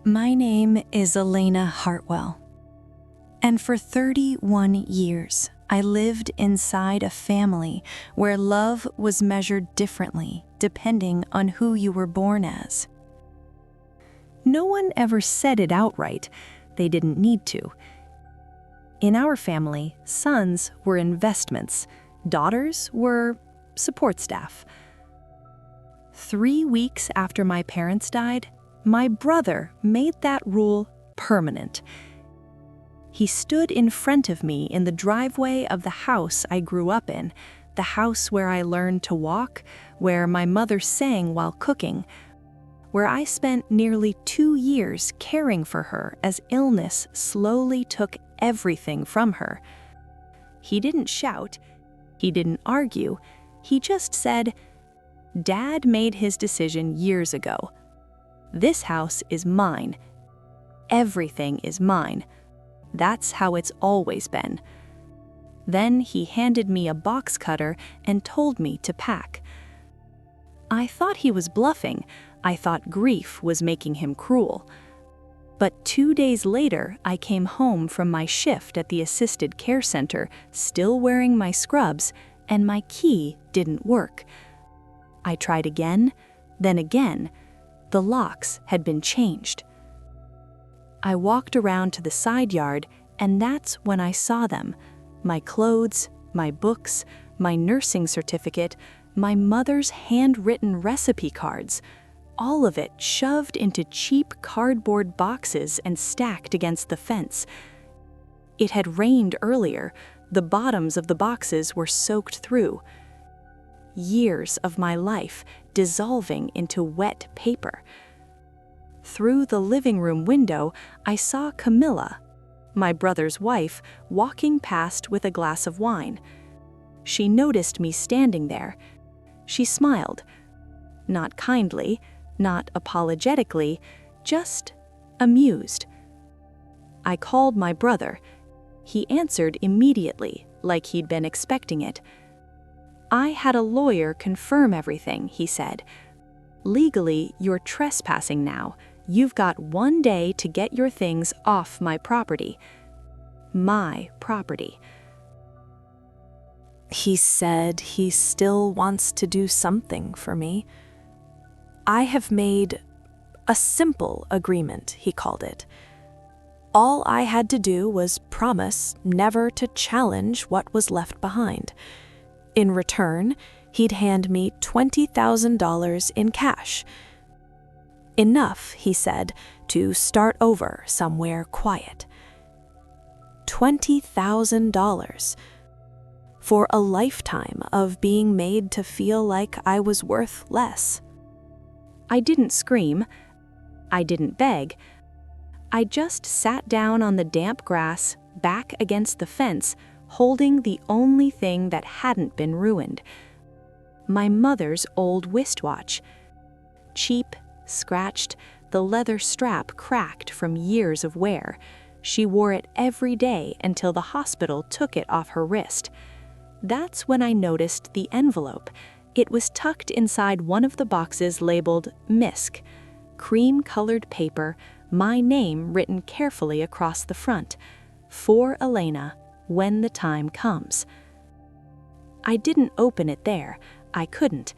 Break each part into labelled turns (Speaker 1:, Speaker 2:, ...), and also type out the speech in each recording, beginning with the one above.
Speaker 1: My name is Elena Hartwell, and for 31 years, I lived inside a family where love was measured differently depending on who you were born as. No one ever said it outright. They didn't need to. In our family, sons were investments, daughters were support staff. 3 weeks after my parents died, my brother made that rule permanent. He stood in front of me in the driveway of the house I grew up in, the house where I learned to walk, where my mother sang while cooking, where I spent nearly 2 years caring for her as illness slowly took everything from her. He didn't shout, he didn't argue, he just said, "Dad made his decision years ago. This house is mine. Everything is mine. That's how it's always been." Then he handed me a box cutter and told me to pack. I thought he was bluffing. I thought grief was making him cruel. But 2 days later, I came home from my shift at the assisted care center, still wearing my scrubs, and my key didn't work. I tried again, then again. The locks had been changed. I walked around to the side yard, and that's when I saw them. My clothes, my books, my nursing certificate, my mother's handwritten recipe cards, all of it shoved into cheap cardboard boxes and stacked against the fence. It had rained earlier. The bottoms of the boxes were soaked through. Years of my life dissolving into wet paper. Through the living room window, I saw Camilla, my brother's wife, walking past with a glass of wine. She noticed me standing there. She smiled. Not kindly, not apologetically, just amused. I called my brother. He answered immediately, like he'd been expecting it. "I had a lawyer confirm everything," he said. "Legally, you're trespassing now. You've got 1 day to get your things off my property." My property. He said he still wants to do something for me. I have made a simple agreement, he called it. All I had to do was promise never to challenge what was left behind. In return, he'd hand me $20,000 in cash. Enough, he said, to start over somewhere quiet. $20,000 for a lifetime of being made to feel like I was worth less. I didn't scream. I didn't beg. I just sat down on the damp grass, back against the fence, holding the only thing that hadn't been ruined. My mother's old wristwatch. Cheap, scratched, the leather strap cracked from years of wear. She wore it every day until the hospital took it off her wrist. That's when I noticed the envelope. It was tucked inside one of the boxes labeled MISC, cream-colored paper, my name written carefully across the front. For Elena, when the time comes. I didn't open it there. I couldn't.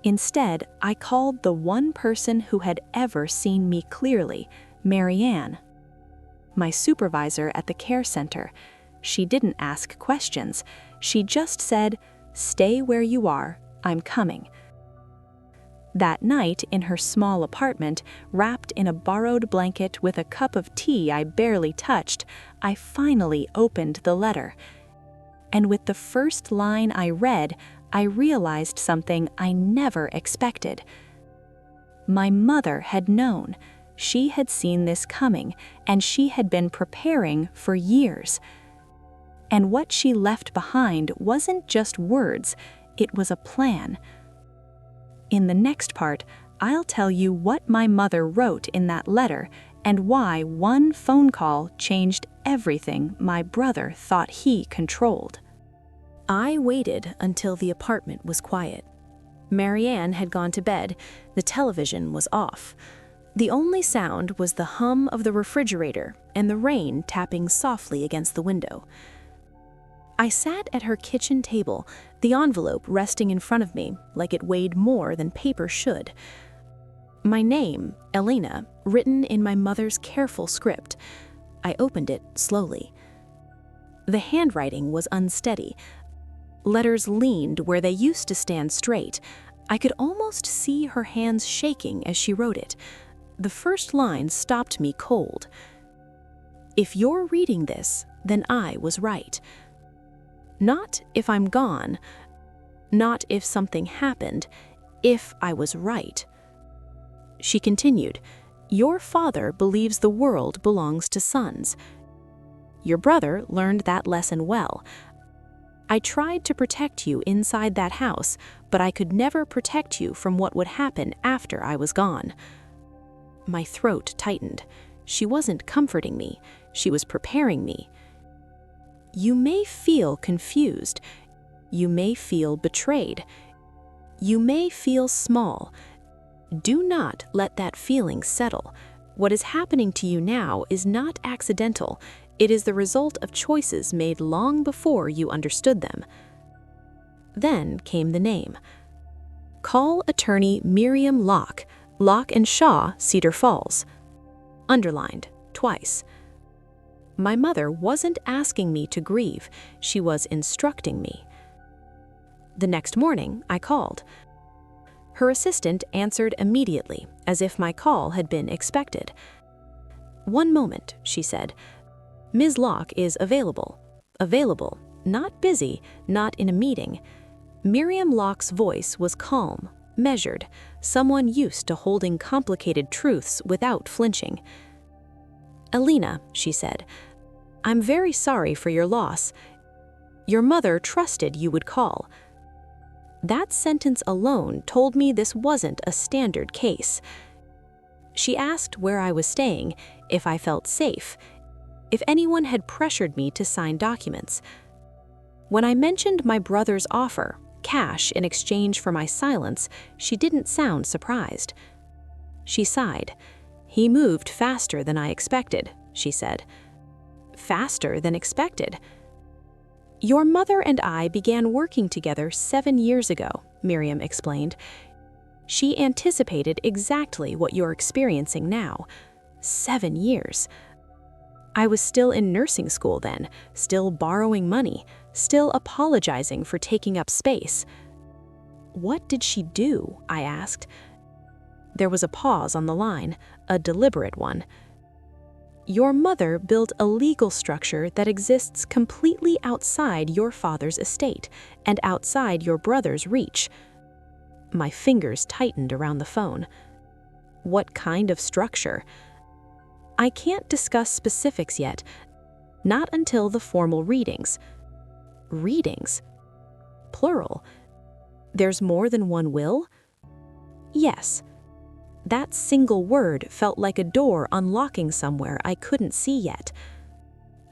Speaker 1: Instead, I called the one person who had ever seen me clearly, Marianne, my supervisor at the care center. She didn't ask questions. She just said, "Stay where you are, I'm coming." That night, in her small apartment, wrapped in a borrowed blanket with a cup of tea I barely touched, I finally opened the letter. And with the first line I read, I realized something I never expected. My mother had known. She had seen this coming, and she had been preparing for years. And what she left behind wasn't just words, it was a plan. In the next part, I'll tell you what my mother wrote in that letter and why one phone call changed everything my brother thought he controlled. I waited until the apartment was quiet. Marianne had gone to bed. The television was off.
Speaker 2: The only sound was the hum of the refrigerator and the rain tapping softly against the window. I sat at her kitchen table, the envelope resting in front of me like it weighed more than paper should. My name, Elena, written in my mother's careful script. I opened it slowly. The handwriting was unsteady. Letters leaned where they used to stand straight. I could almost see her hands shaking as she wrote it. The first line stopped me cold. If you're reading this, then I was right. Not if I'm gone, not if something happened, if I was right. She continued, your father believes the world belongs to sons. Your brother learned that lesson well. I tried to protect you inside that house, but I could never protect you from what would happen after I was gone. My throat tightened. She wasn't comforting me. She was preparing me. You may feel confused. You may feel betrayed. You may feel small. Do not let that feeling settle. What is happening to you now is not accidental. It is the result of choices made long before you understood them. Then came the name. Call attorney Miriam Locke, Locke & Shaw, Cedar Falls. Underlined, twice. My mother wasn't asking me to grieve, she was instructing me. The next morning, I called. Her assistant answered immediately, as if my call had been expected. "One moment," she said. "Ms. Locke is available. Available, not busy, not in a meeting." Miriam Locke's voice was calm, measured, someone used to holding complicated truths without flinching. "Elena," she said, "I'm very sorry for your loss. Your mother trusted you would call." That sentence alone told me this wasn't a standard case. She asked where I was staying, if I felt safe, if anyone had pressured me to sign documents. When I mentioned my brother's offer, cash in exchange for my silence, she didn't sound surprised. She sighed. "He moved faster than I expected," she said. "Faster than expected?" "Your mother and I began working together 7 years ago," Miriam explained. "She anticipated exactly what you're experiencing now. 7 years. I was still in nursing school then, still borrowing money, still apologizing for taking up space." "What did she do?" I asked. There was a pause on the line, a deliberate one. "Your mother built a legal structure that exists completely outside your father's estate and outside your brother's reach." My fingers tightened around the phone. "What kind of structure?" "I can't discuss specifics yet. Not until the formal readings." "Readings?" "Plural. There's more than one will?" "Yes." That single word felt like a door unlocking somewhere I couldn't see yet.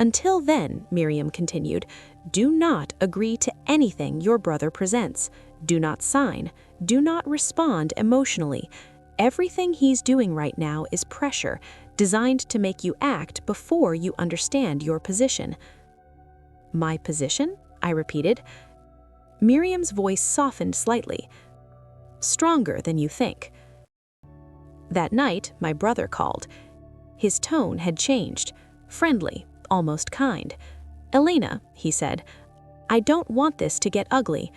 Speaker 2: "Until then," Miriam continued, "do not agree to anything your brother presents. Do not sign. Do not respond emotionally. Everything he's doing right now is pressure, designed to make you act before you understand your position." "My position?" I repeated. Miriam's voice softened slightly. "Stronger than you think." That night, my brother called. His tone had changed, friendly, almost kind. "Elena," he said, "I don't want this to get ugly."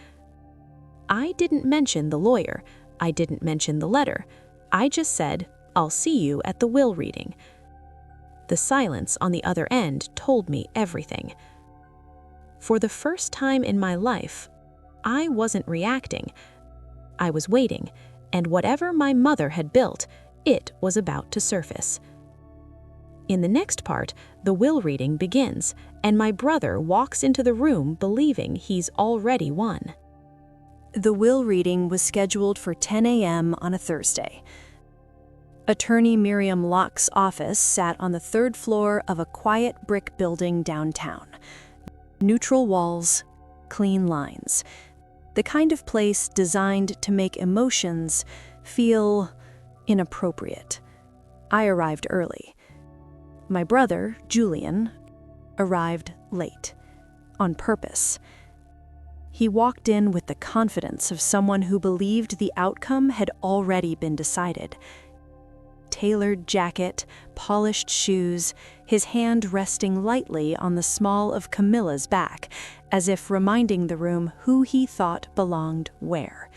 Speaker 2: I didn't mention the lawyer. I didn't mention the letter. I just said, "I'll see you at the will reading." The silence on the other end told me everything. For the first time in my life, I wasn't reacting. I was waiting, and whatever my mother had built, it was about to surface. In the next part, the will reading begins, and my brother walks into the room believing he's already won.
Speaker 1: The will reading was scheduled for 10 a.m. on a Thursday. Attorney Miriam Locke's office sat on the 3rd floor of a quiet brick building downtown. Neutral walls, clean lines. The kind of place designed to make emotions feel inappropriate.
Speaker 2: I arrived early. My brother, Julian, arrived late, on purpose. He walked in with the confidence of someone who believed the outcome had already been decided. Tailored jacket, polished shoes, his hand resting lightly on the small of Camilla's back, as if reminding the room who he thought belonged where.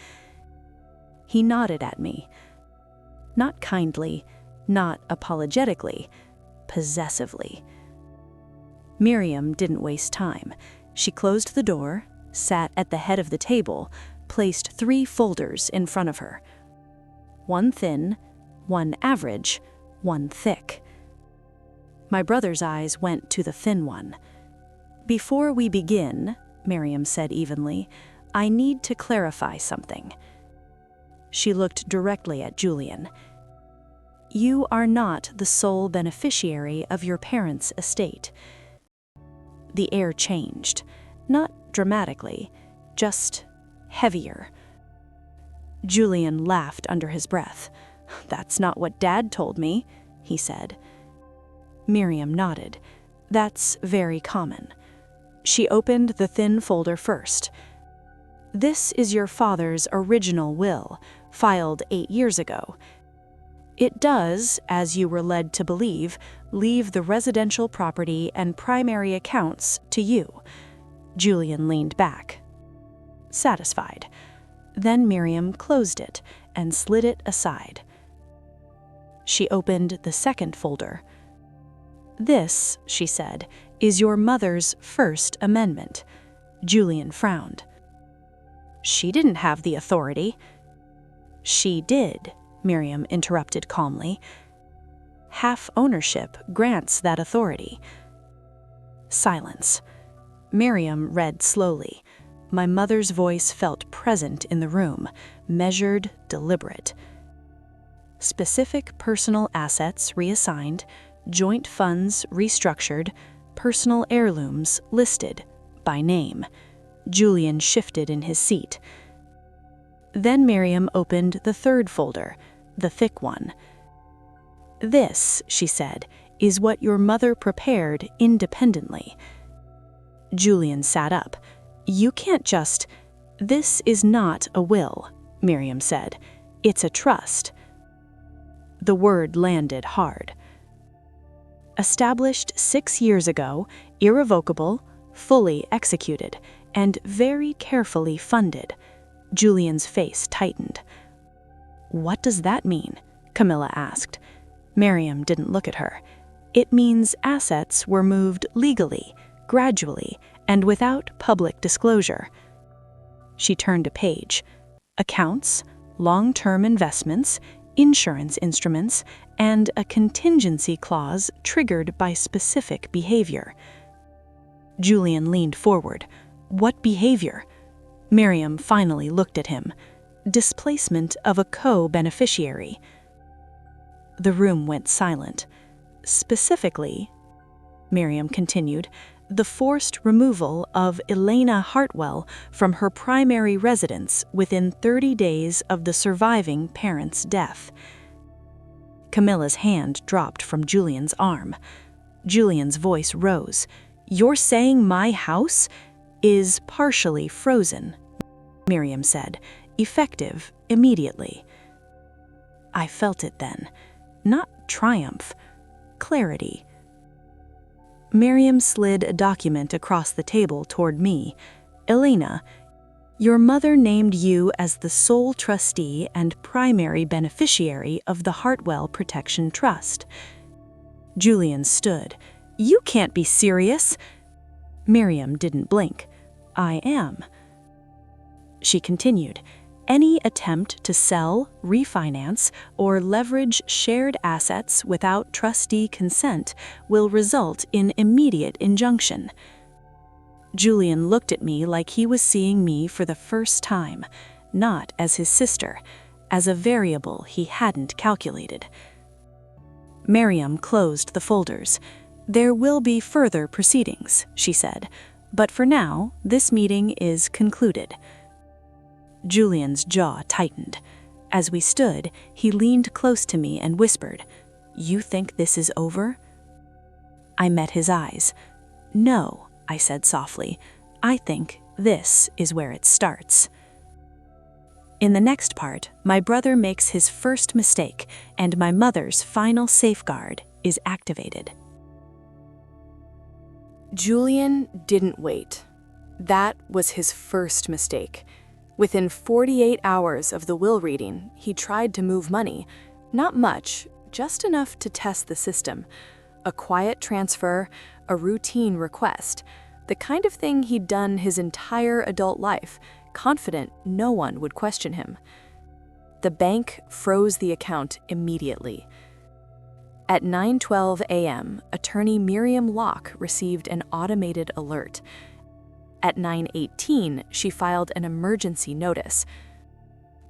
Speaker 2: He nodded at me. Not kindly, not apologetically, possessively. Miriam didn't waste time. She closed the door, sat at the head of the table, placed 3 folders in front of her. 1 thin, 1 average, 1 thick. My brother's eyes went to the thin one. "Before we begin," Miriam said evenly, "I need to clarify something." She looked directly at Julian. "You are not the sole beneficiary of your parents' estate." The air changed, not dramatically, just heavier. Julian laughed under his breath. "That's not what Dad told me," he said. Miriam nodded. "That's very common." She opened the thin folder first. "This is your father's original will, filed 8 years ago. It does, as you were led to believe, leave the residential property and primary accounts to you." Julian leaned back, satisfied. Then Miriam closed it and slid it aside. She opened the second folder. "This," she said, "is your mother's first amendment." Julian frowned. "She didn't have the authority." "She did," Miriam interrupted calmly. "Half ownership grants that authority." Silence. Miriam read slowly. My mother's voice felt present in the room, measured, deliberate. Specific personal assets reassigned, joint funds restructured, personal heirlooms listed, by name. Julian shifted in his seat. Then Miriam opened the third folder, the thick one. "This," she said, "is what your mother prepared independently." Julian sat up. "You can't just—" "This is not a will," Miriam said. "It's a trust." The word landed hard. "Established 6 years ago, irrevocable, fully executed, and very carefully funded." Julian's face tightened. "What does that mean?" Camilla asked. Miriam didn't look at her. "It means assets were moved legally, gradually, and without public disclosure." She turned a page. Accounts, long-term investments, insurance instruments, and a contingency clause triggered by specific behavior. Julian leaned forward. "What behavior?" Miriam finally looked at him. "Displacement of a co-beneficiary." The room went silent. "Specifically," Miriam continued, "the forced removal of Elena Hartwell from her primary residence within 30 days of the surviving parent's death." Camilla's hand dropped from Julian's arm. Julian's voice rose. "You're saying my house is partially frozen," Miriam said, "effective immediately." I felt it then. Not triumph, clarity. Miriam slid a document across the table toward me. "Elena, your mother named you as the sole trustee and primary beneficiary of the Hartwell Protection Trust." Julian stood. "You can't be serious." Miriam didn't blink. "I am." She continued. "Any attempt to sell, refinance, or leverage shared assets without trustee consent will result in immediate injunction." Julian looked at me like he was seeing me for the first time, not as his sister, as a variable he hadn't calculated. Miriam closed the folders. "There will be further proceedings," she said, "but for now, this meeting is concluded." Julian's jaw tightened. As we stood, he leaned close to me and whispered, You think this is over?" I met his eyes. "No," I said softly. "I think this is where it starts." In the next part, my brother makes his first mistake, and my mother's final safeguard is activated.
Speaker 1: Julian didn't wait. That was his first mistake. Within 48 hours of the will reading, he tried to move money. Not much, just enough to test the system. A quiet transfer, a routine request. The kind of thing he'd done his entire adult life, confident no one would question him. The bank froze the account immediately. At 9:12 a.m., attorney Miriam Locke received an automated alert. At 9:18, she filed an emergency notice.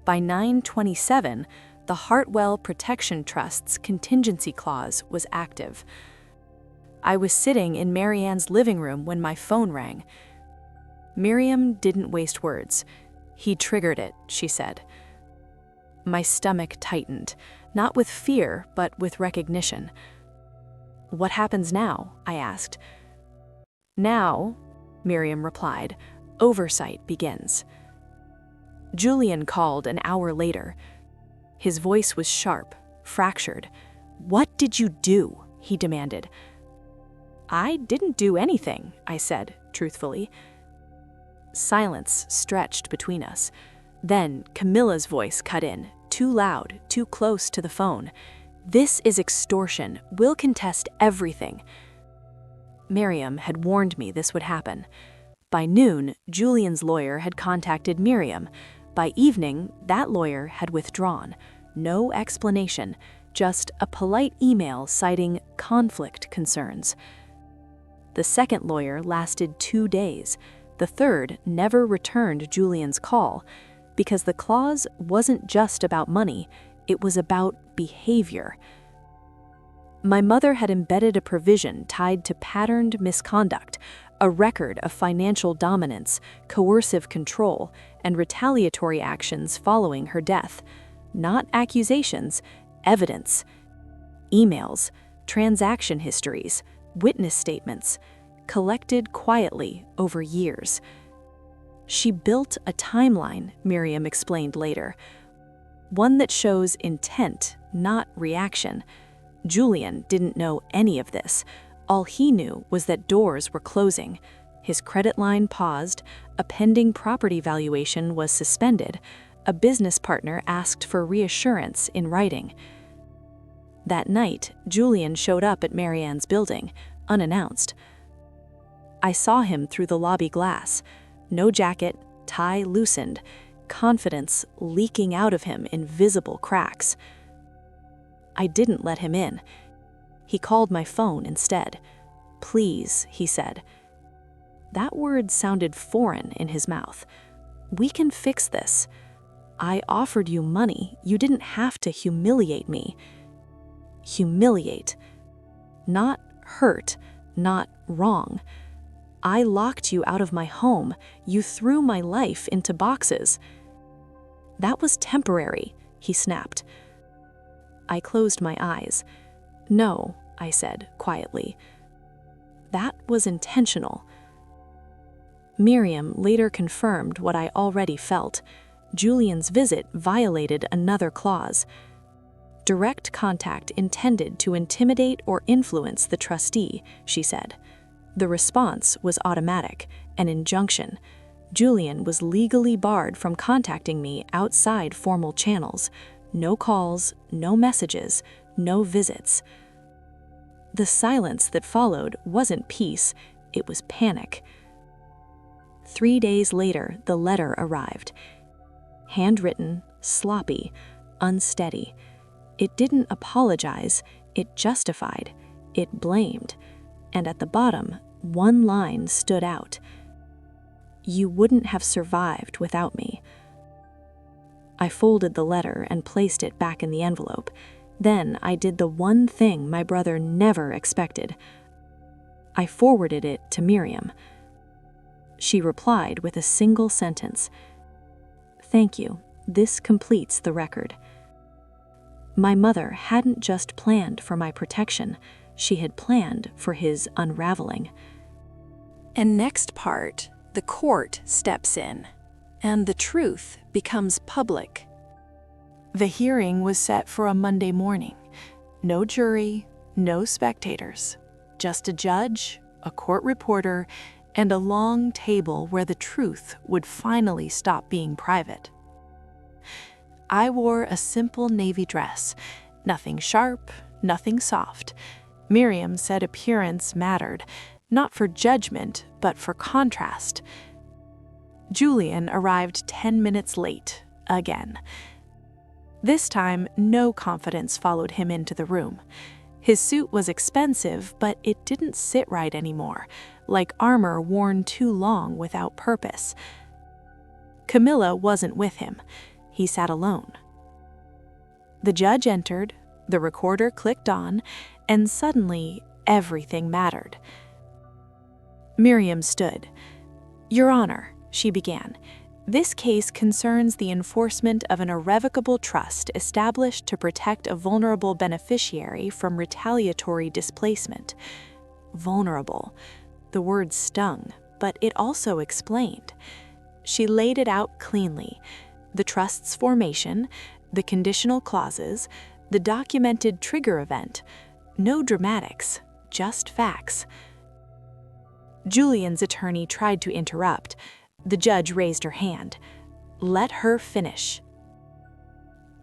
Speaker 1: By 9:27, the Hartwell Protection Trust's contingency clause was active. I was sitting in Marianne's living room when my phone rang. Miriam didn't waste words. "He triggered it," she said. My stomach tightened, not with fear, but with recognition. "What happens now?" I asked. "Now," Miriam replied, "oversight begins." Julian called an hour later. His voice was sharp, fractured. "What did you do?" he demanded. "I didn't do anything," I said, truthfully. Silence stretched between us. Then Camilla's voice cut in, too loud, too close to the phone. "This is extortion. We'll contest everything." Miriam had warned me this would happen. By noon, Julian's lawyer had contacted Miriam. By evening, that lawyer had withdrawn. No explanation, just a polite email citing conflict concerns. The second lawyer lasted 2 days. The third never returned Julian's call, because the clause wasn't just about money, it was about behavior. My mother had embedded a provision tied to patterned misconduct, a record of financial dominance, coercive control, and retaliatory actions following her death. Not accusations, evidence. Emails, transaction histories, witness statements, collected quietly over years. She built a timeline, Miriam explained later. One that shows intent, not reaction. Julian didn't know any of this. All he knew was that doors were closing. His credit line paused, a pending property valuation was suspended, a business partner asked for reassurance in writing. That night, Julian showed up at Marianne's building, unannounced. I saw him through the lobby glass. No jacket, tie loosened, confidence leaking out of him in visible cracks. I didn't let him in. He called my phone instead. "Please," he said. That word sounded foreign in his mouth. "We can fix this. I offered you money. You didn't have to humiliate me." Humiliate. Not hurt, not wrong. I locked you out of my home. You threw my life into boxes. "That was temporary," he snapped. I closed my eyes. "No," I said quietly. "That was intentional." Miriam later confirmed what I already felt. Julian's visit violated another clause. Direct contact intended to intimidate or influence the trustee, she said. The response was automatic, an injunction. Julian was legally barred from contacting me outside formal channels. No calls, no messages, no visits. The silence that followed wasn't peace, it was panic. 3 days later, the letter arrived. Handwritten, sloppy, unsteady. It didn't apologize, it justified, it blamed. And at the bottom, one line stood out. "You wouldn't have survived without me." I folded the letter and placed it back in the envelope. Then I did the one thing my brother never expected. I forwarded it to Miriam. She replied with a single sentence. "Thank you. This completes the record."
Speaker 2: My mother hadn't just planned for my protection, she had planned for his unraveling.
Speaker 1: And next part, the court steps in, and the truth becomes public. The hearing was set for a Monday morning. No jury, no spectators, just a judge, a court reporter, and a long table where the truth would finally stop being private. I wore a simple navy dress, nothing sharp, nothing soft. Miriam said appearance mattered, not for judgment, but for contrast. Julian arrived 10 minutes late, again. This time, no confidence followed him into the room. His suit was expensive, but it didn't sit right anymore, like armor worn too long without purpose. Camilla wasn't with him. He sat alone. The judge entered, the recorder clicked on, and suddenly everything mattered. Miriam stood. "Your Honor," she began, "this case concerns the enforcement of an irrevocable trust established to protect a vulnerable beneficiary from retaliatory displacement." Vulnerable. The word stung, but it also explained. She laid it out cleanly. The trust's formation, the conditional clauses, the documented trigger event. No dramatics, just facts. Julian's attorney tried to interrupt. The judge raised her hand. "Let her finish."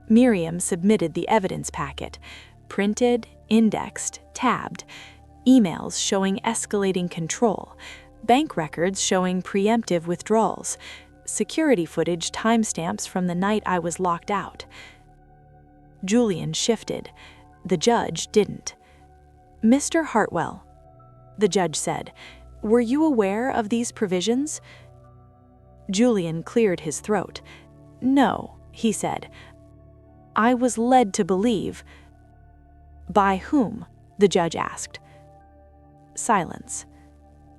Speaker 1: Miriam submitted the evidence packet, printed, indexed, tabbed, emails showing escalating control, bank records showing preemptive withdrawals, security footage timestamps from the night I was locked out. Julian shifted. The judge didn't. "Mr. Hartwell," the judge said, "were you aware of these provisions?" Julian cleared his throat. "No," he said. "I was led to believe." "By whom?" the judge asked. Silence.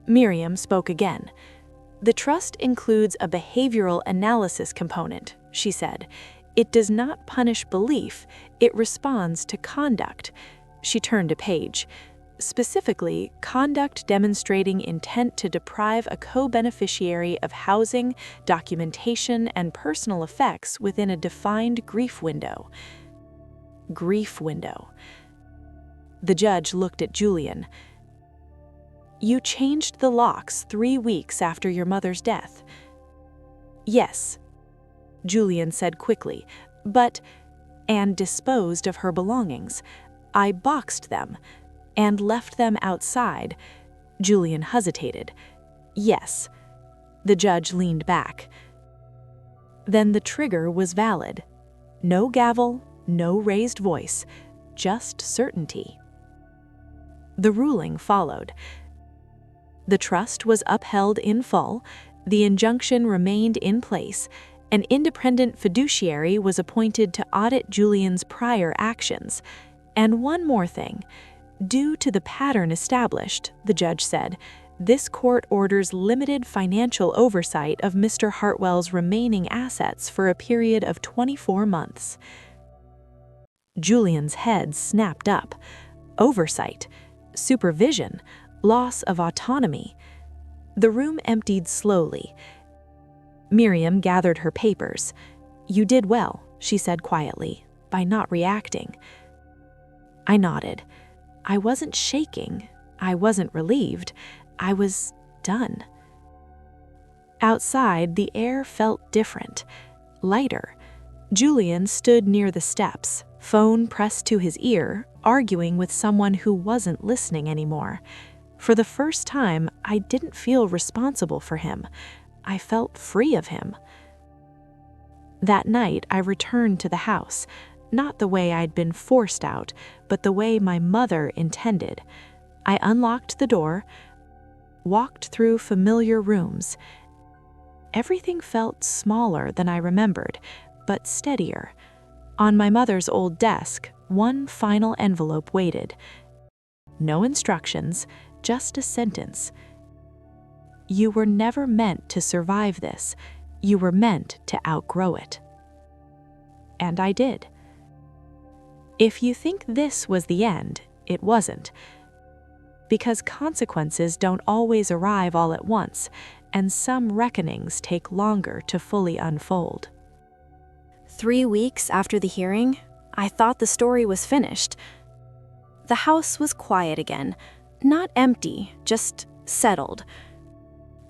Speaker 1: Miriam spoke again. "The trust includes a behavioral analysis component," she said. "It does not punish belief, it responds to conduct." She turned a page. Specifically, conduct demonstrating intent to deprive a co-beneficiary of housing, documentation, and personal effects within a defined grief window. Grief window. The judge looked at Julian. "You changed the locks 3 weeks after your mother's death." "Yes," Julian said quickly, and disposed of her belongings. "I boxed them and left them outside." Julian hesitated. "Yes." The judge leaned back. Then the trigger was valid. No gavel, no raised voice, just certainty. The ruling followed. The trust was upheld in full, the injunction remained in place, an independent fiduciary was appointed to audit Julian's prior actions. And one more thing. Due to the pattern established, the judge said, this court orders limited financial oversight of Mr. Hartwell's remaining assets for a period of 24 months. Julian's head snapped up. Oversight, supervision, loss of autonomy. The room emptied slowly. Miriam gathered her papers. "You did well," she said quietly, by not reacting. I nodded. I wasn't shaking. I wasn't relieved. I was done. Outside, the air felt different, lighter. Julian stood near the steps, phone pressed to his ear, arguing with someone who wasn't listening anymore. For the first time, I didn't feel responsible for him. I felt free of him. That night, I returned to the house, not the way I'd been forced out, but the way my mother intended. I unlocked the door, walked through familiar rooms. Everything felt smaller than I remembered, but steadier. On my mother's old desk, one final envelope waited. No instructions, just a sentence. "You were never meant to survive this. You were meant to outgrow it." And I did.
Speaker 2: If you think this was the end, it wasn't. Because consequences don't always arrive all at once, and some reckonings take longer to fully unfold.
Speaker 1: 3 weeks after the hearing, I thought the story was finished. The house was quiet again, not empty, just settled.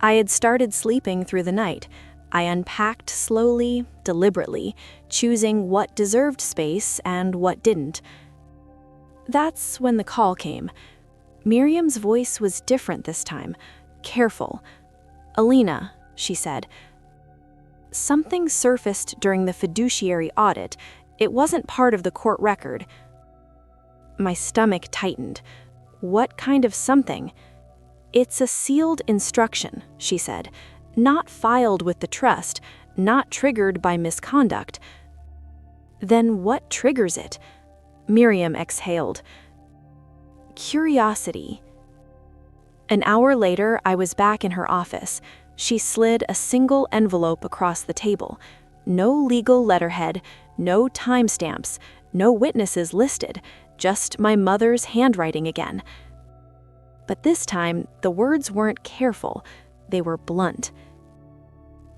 Speaker 1: I had started sleeping through the night. I unpacked slowly, deliberately, choosing what deserved space and what didn't. That's when the call came. Miriam's voice was different this time, careful. "Alina," she said. "Something surfaced during the fiduciary audit. It wasn't part of the court record." My stomach tightened. What kind of something? "It's a sealed instruction," she said, "not filed with the trust, not triggered by misconduct." "Then what triggers it?" Miriam exhaled. "Curiosity." An hour later, I was back in her office. She slid a single envelope across the table. No legal letterhead, no timestamps, no witnesses listed, just my mother's handwriting again. But this time, the words weren't careful, they were blunt.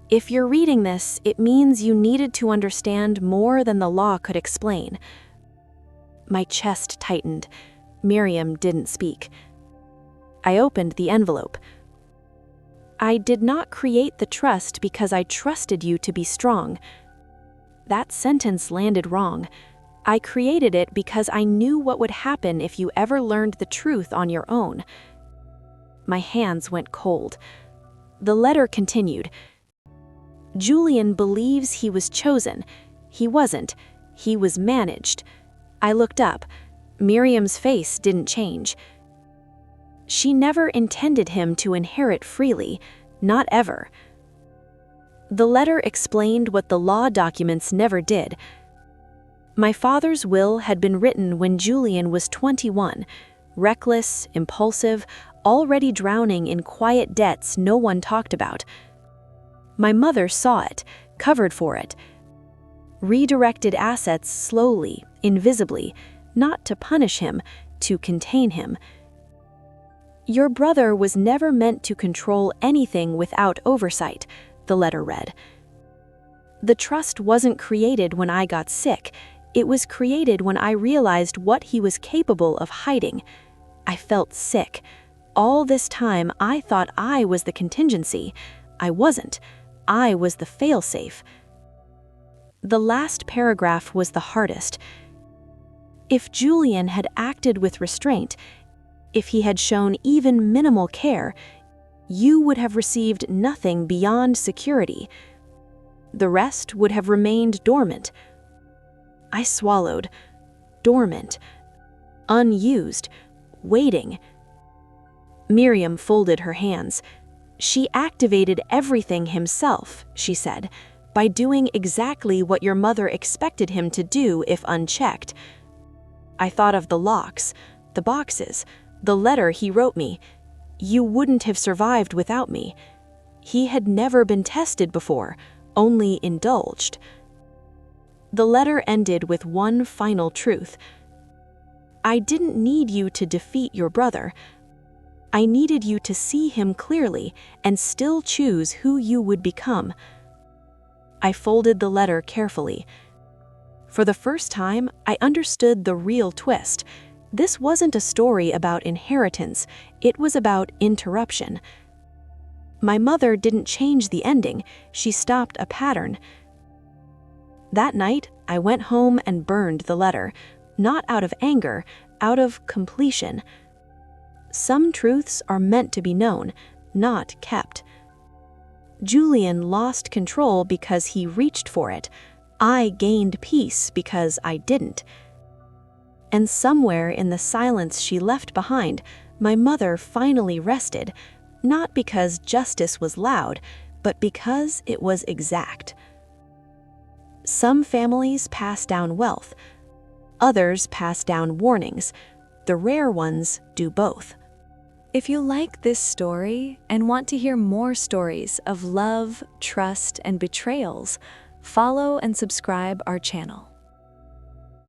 Speaker 1: "If you're reading this, it means you needed to understand more than the law could explain." My chest tightened. Miriam didn't speak. I opened the envelope. "I did not create the trust because I trusted you to be strong." That sentence landed wrong. I created it because I knew what would happen if you ever learned the truth on your own. My hands went cold. The letter continued. "Julian believes he was chosen. He wasn't. He was managed." I looked up. Miriam's face didn't change. "She never intended him to inherit freely, not ever." The letter explained what the law documents never did. My father's will had been written when Julian was 21, reckless, impulsive, already drowning in quiet debts no one talked about. My mother saw it, covered for it, redirected assets slowly, invisibly, not to punish him, to contain him. "Your brother was never meant to control anything without oversight," the letter read. "The trust wasn't created when I got sick. It was created when I realized what he was capable of hiding. I felt sick. All this time, I thought I was the contingency. I wasn't. I was the failsafe." The last paragraph was the hardest. "If Julian had acted with restraint, if he had shown even minimal care, you would have received nothing beyond security. The rest would have remained dormant." I swallowed. Dormant. Unused. Waiting. Miriam folded her hands. "She activated everything himself," she said, "by doing exactly what your mother expected him to do if unchecked." I thought of the locks, the boxes, the letter he wrote me. "You wouldn't have survived without me." He had never been tested before, only indulged. The letter ended with one final truth. "I didn't need you to defeat your brother. I needed you to see him clearly and still choose who you would become." I folded the letter carefully. For the first time, I understood the real twist. This wasn't a story about inheritance, it was about interruption. My mother didn't change the ending, she stopped a pattern. That night, I went home and burned the letter, not out of anger, out of completion. Some truths are meant to be known, not kept. Julian lost control because he reached for it. I gained peace because I didn't. And somewhere in the silence she left behind, my mother finally rested, not because justice was loud, but because it was exact. Some families pass down wealth. Others pass down warnings. The rare ones do both.
Speaker 3: If you like this story and want to hear more stories of love, trust, and betrayals, follow and subscribe our channel.